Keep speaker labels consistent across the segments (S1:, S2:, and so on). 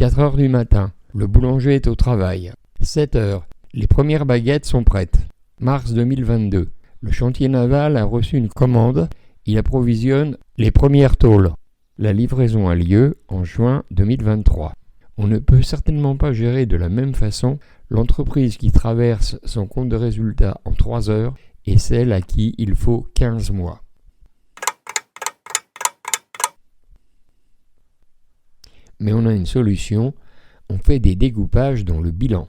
S1: 4 heures du matin, le boulanger est au travail. 7 heures, les premières baguettes sont prêtes. Mars 2022, le chantier naval a reçu une commande, il approvisionne les premières tôles. La livraison a lieu en juin 2023. On ne peut certainement pas gérer de la même façon l'entreprise qui traverse son compte de résultat en 3 heures et celle à qui il faut 15 mois. Mais on a une solution, on fait des découpages dans le bilan.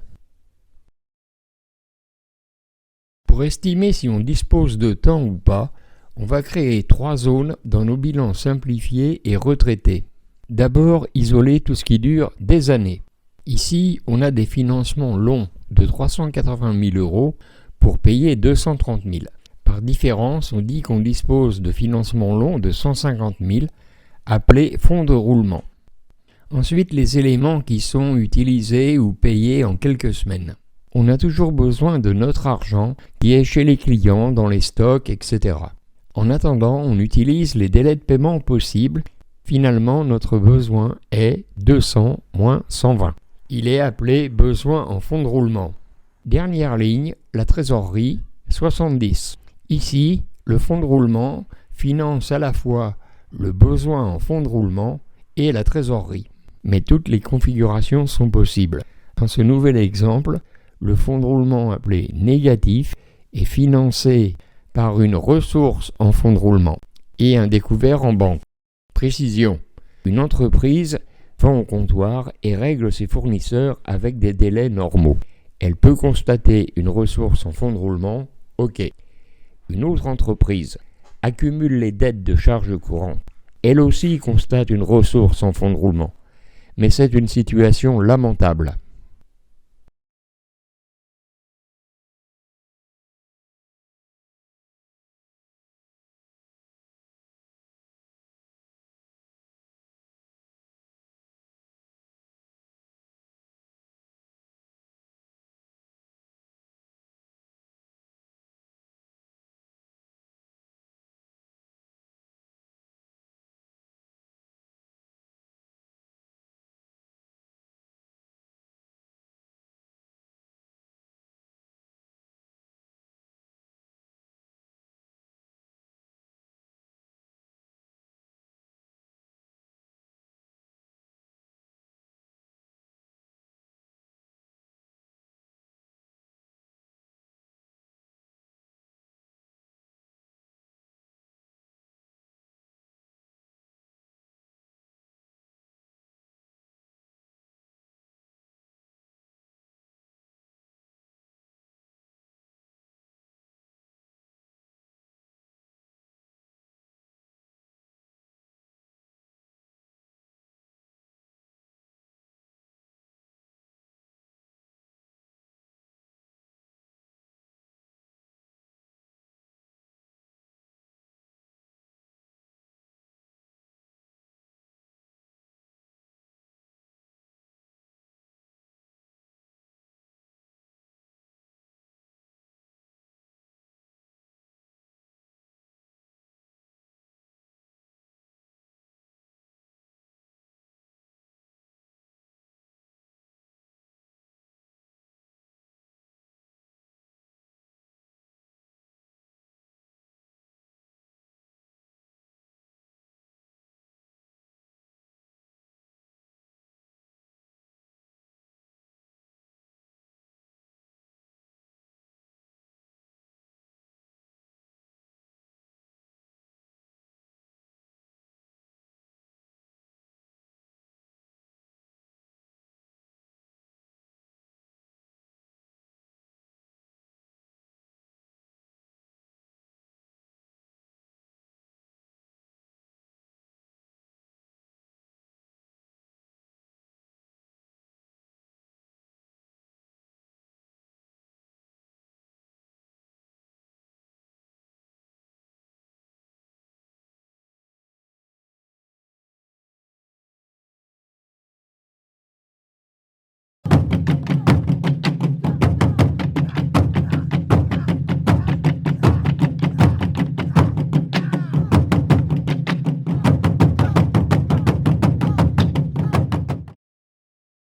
S1: Pour estimer si on dispose de temps ou pas, on va créer 3 zones dans nos bilans simplifiés et retraités. D'abord, isoler tout ce qui dure des années. Ici, on a des financements longs de 380 000 € pour payer 230 000. Par différence, on dit qu'on dispose de financements longs de 150 000, appelés fonds de roulement. Ensuite, les éléments qui sont utilisés ou payés en quelques semaines. On a toujours besoin de notre argent qui est chez les clients, dans les stocks, etc. En attendant, on utilise les délais de paiement possibles. Finalement, notre besoin est 200 moins 120. Il est appelé besoin en fonds de roulement. Dernière ligne, la trésorerie, 70. Ici, le fonds de roulement finance à la fois le besoin en fonds de roulement et la trésorerie. Mais toutes les configurations sont possibles. Dans ce nouvel exemple, le fonds de roulement appelé négatif est financé par une ressource en fonds de roulement et un découvert en banque. Précision. Une entreprise vend au comptoir et règle ses fournisseurs avec des délais normaux. Elle peut constater une ressource en fonds de roulement, ok. Une autre entreprise accumule les dettes de charges courantes. Elle aussi constate une ressource en fonds de roulement. Mais c'est une situation lamentable.